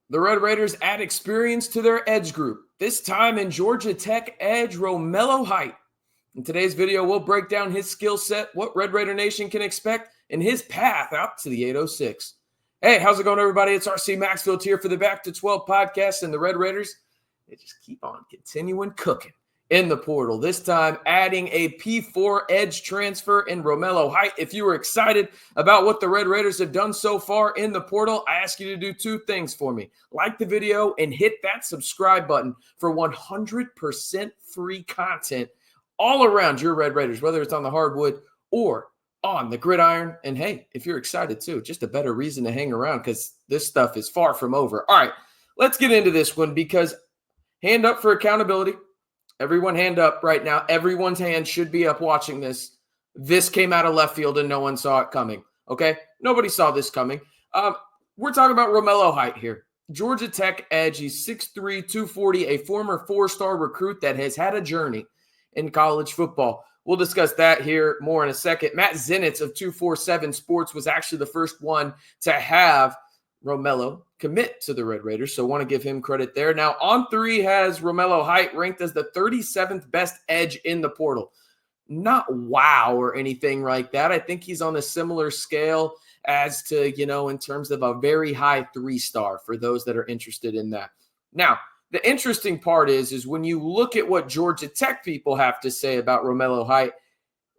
The Red Raiders add experience to their edge group, this time in Georgia Tech edge Romello Height. In today's video, we'll break down his skill set, what Red Raider Nation can expect, and his path out to the 806. Hey, how's it going, everybody? It's RC Maxfield here for the Back to 12 podcast, and the Red Raiders, they just keep on continuing cooking in the portal. This time, adding a P4 edge transfer in Romello Height. If you were excited about what the Red Raiders have done so far in the portal, I ask you to do two things for me. Like the video and hit that subscribe button for 100% free content all around your Red Raiders, whether it's on the hardwood or on the gridiron. And hey, if you're excited too, just a better reason to hang around because this stuff is far from over. All right, let's get into this one because hand up for accountability. Everyone hand up right now. Everyone's hand should be up watching this. This came out of left field and no one saw it coming, okay? Nobody saw this coming. We're talking about Romello Height here. Georgia Tech edge. He's 6'3", 240, a former four-star recruit that has had a journey in college football. We'll discuss that here more in a second. Matt Zenitz of 247 Sports was actually the first one to have Romello commit to the Red Raiders, so want to give him credit there. Now, On3 has Romello Height ranked as the 37th best edge in the portal. Not wow or anything like that. I think he's on a similar scale as to, in terms of a very high 3-star for those that are interested in that. Now, the interesting part is when you look at what Georgia Tech people have to say about Romello Height,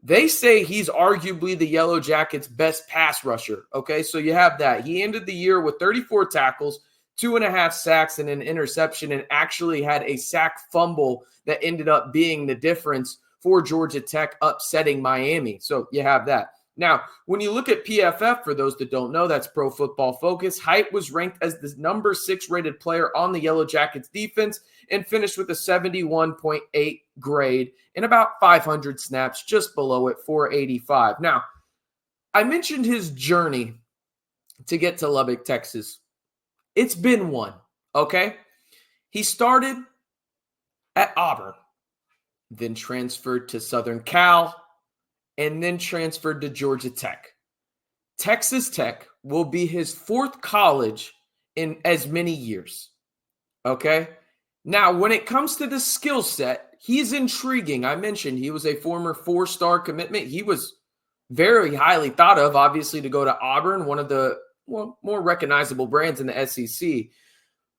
they say he's arguably the Yellow Jackets' best pass rusher, okay? So you have that. He ended the year with 34 tackles, 2.5 sacks, and an interception, and actually had a sack fumble that ended up being the difference for Georgia Tech upsetting Miami. So you have that. Now, when you look at PFF, for those that don't know, that's Pro Football Focus, Height was ranked as the number 6 rated player on the Yellow Jackets defense and finished with a 71.8 grade in about 500 snaps, just below it, 485. Now, I mentioned his journey to get to Lubbock, Texas. It's been one, okay? He started at Auburn, then transferred to Southern Cal, and then transferred to Georgia Tech. Texas Tech will be his 4th college in as many years, okay? Now, when it comes to the skill set, he's intriguing. I mentioned he was a former 4-star commitment. He was very highly thought of, obviously, to go to Auburn, one of the more recognizable brands in the SEC.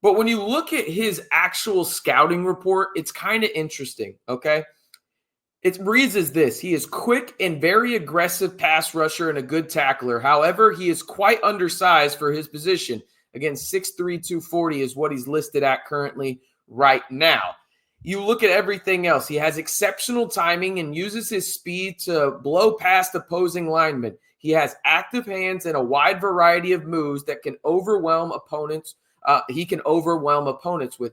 But when you look at his actual scouting report, it's kind of interesting, okay? It reads as this: he is quick and very aggressive pass rusher and a good tackler. However, he is quite undersized for his position. Again, 6'3", 240 is what he's listed at currently right now. You look at everything else. He has exceptional timing and uses his speed to blow past opposing linemen. He has active hands and a wide variety of moves that can overwhelm opponents. With.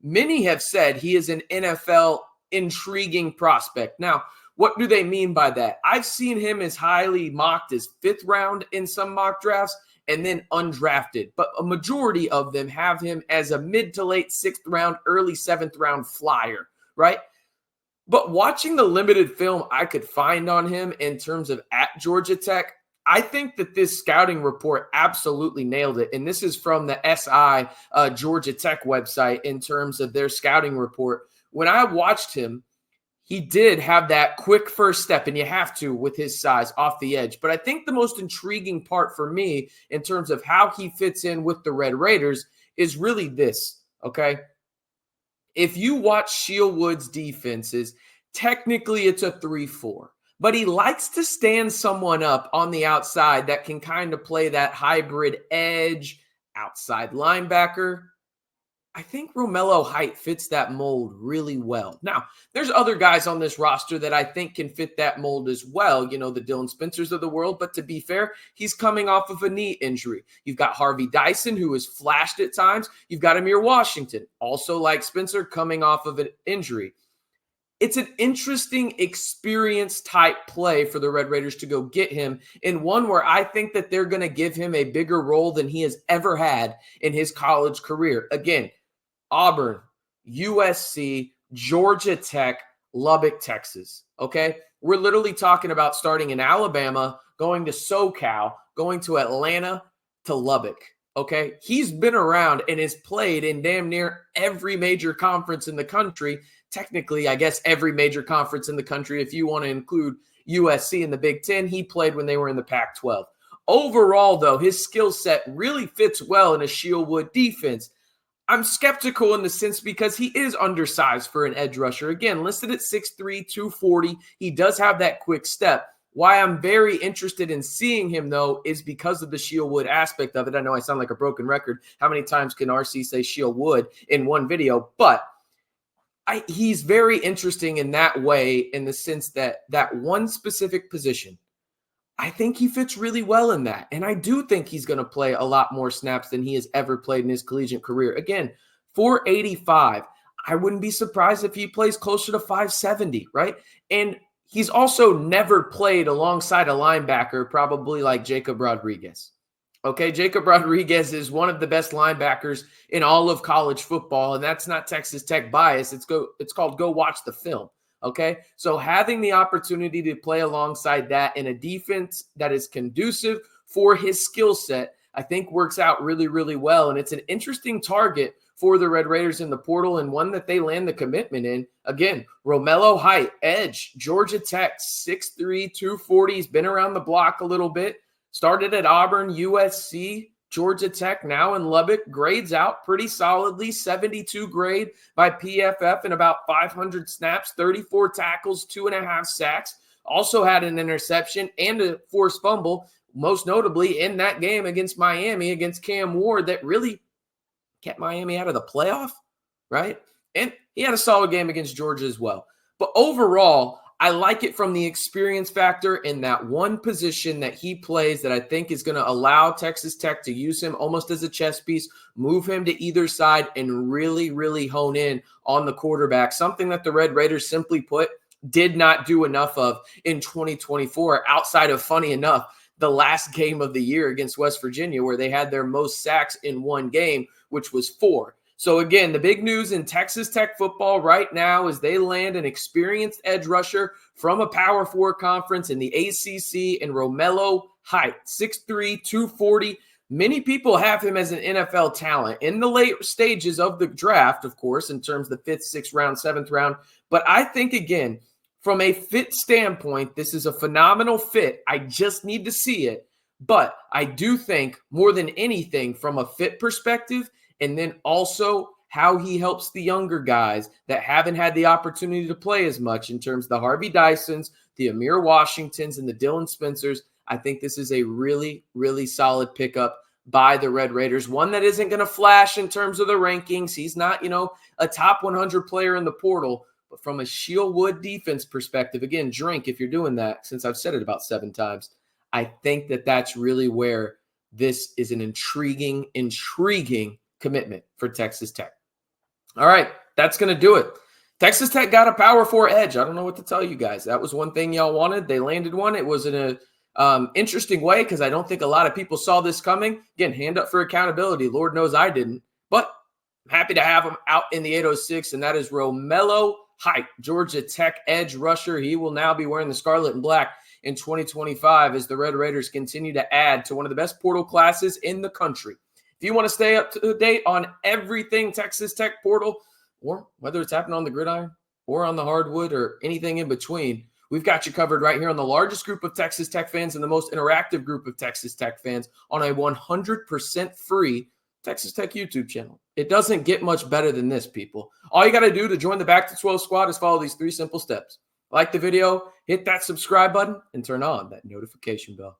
Many have said he is an NFL intriguing prospect. Now, what do they mean by that? I've seen him as highly mocked as 5th round in some mock drafts and then undrafted, but a majority of them have him as a mid to late 6th round, early 7th round flyer, right? But watching the limited film I could find on him in terms of at Georgia Tech, I think that this scouting report absolutely nailed it. And this is from the SI Georgia Tech website in terms of their scouting report. When I watched him, he did have that quick first step, and you have to with his size off the edge. But I think the most intriguing part for me in terms of how he fits in with the Red Raiders is really this, okay? If you watch Shieldwood's defenses, technically it's a 3-4. But he likes to stand someone up on the outside that can kind of play that hybrid edge, outside linebacker. I think Romello Height fits that mold really well. Now, there's other guys on this roster that I think can fit that mold as well, the Dylan Spencers of the world. But to be fair, he's coming off of a knee injury. You've got Harvey Dyson, who has flashed at times. You've got Amir Washington, also like Spencer, coming off of an injury. It's an interesting experience type play for the Red Raiders to go get him, in one where I think that they're going to give him a bigger role than he has ever had in his college career. Again, Auburn, USC, Georgia Tech, Lubbock, Texas, okay? We're literally talking about starting in Alabama, going to SoCal, going to Atlanta, to Lubbock. Okay, he's been around and has played in damn near every major conference in the country. Technically, I guess every major conference in the country, if you want to include USC in the Big Ten, he played when they were in the Pac-12. Overall, though, his skill set really fits well in a Shieldwood defense. I'm skeptical in the sense because he is undersized for an edge rusher. Again, listed at 6'3", 240. He does have that quick step. Why I'm very interested in seeing him, though, is because of the Shieldwood aspect of it. I know I sound like a broken record. How many times can RC say Shieldwood in one video? But he's very interesting in that way, in the sense that that one specific position, I think he fits really well in that. And I do think he's going to play a lot more snaps than he has ever played in his collegiate career. Again, 485. I wouldn't be surprised if he plays closer to 570, right? And he's also never played alongside a linebacker, probably like Jacob Rodriguez. Okay, Jacob Rodriguez is one of the best linebackers in all of college football, and that's not Texas Tech bias. It's called go watch the film. Okay, so having the opportunity to play alongside that in a defense that is conducive for his skill set, I think works out really, really well. And it's an interesting target for the Red Raiders in the portal, and one that they land the commitment in. Again, Romello height, edge, Georgia Tech, 6'3", 240. He's been around the block a little bit. Started at Auburn, USC, Georgia Tech, now in Lubbock. Grades out pretty solidly, 72 grade by PFF in about 500 snaps, 34 tackles, 2.5 sacks. Also had an interception and a forced fumble, most notably in that game against Miami, against Cam Ward, that really kept Miami out of the playoff, right? And he had a solid game against Georgia as well. But overall, I like it from the experience factor in that one position that he plays that I think is going to allow Texas Tech to use him almost as a chess piece, move him to either side, and really, really hone in on the quarterback, something that the Red Raiders, simply put, did not do enough of in 2024, outside of, funny enough, the last game of the year against West Virginia, where they had their most sacks in one game, which was 4. So again, the big news in Texas Tech football right now is they land an experienced edge rusher from a Power 4 conference in the ACC in Romello height, 6'3", 240. Many people have him as an NFL talent in the late stages of the draft, of course, in terms of the 5th, 6th round, 7th round. But I think, again, from a fit standpoint, this is a phenomenal fit. I just need to see it. But I do think, more than anything, from a fit perspective, and then also how he helps the younger guys that haven't had the opportunity to play as much, in terms of the Harvey Dysons, the Amir Washingtons, and the Dylan Spencers. I think this is a really, really solid pickup by the Red Raiders. One that isn't going to flash in terms of the rankings. He's not, a top 100 player in the portal. But from a Shieldwood defense perspective, again, drink if you're doing that, since I've said it about 7 times. I think that that's really where this is an intriguing commitment for Texas Tech. All right, that's going to do it. Texas Tech got a Power 4 edge. I don't know what to tell you guys. That was one thing y'all wanted. They landed one. It was in a interesting way, because I don't think a lot of people saw this coming. Again, hand up for accountability. Lord knows I didn't. But I'm happy to have him out in the 806, and that is Romello height, Georgia Tech edge rusher. He will now be wearing the scarlet and black in 2025 as the Red Raiders continue to add to one of the best portal classes in the country. If you want to stay up to date on everything Texas Tech portal, or whether it's happening on the gridiron or on the hardwood or anything in between, we've got you covered right here on the largest group of Texas Tech fans and the most interactive group of Texas Tech fans on a 100% free Texas Tech YouTube channel. It doesn't get much better than this, people. All you got to do to join the Back to 12 squad is follow these 3 simple steps. Like the video, hit that subscribe button, and turn on that notification bell.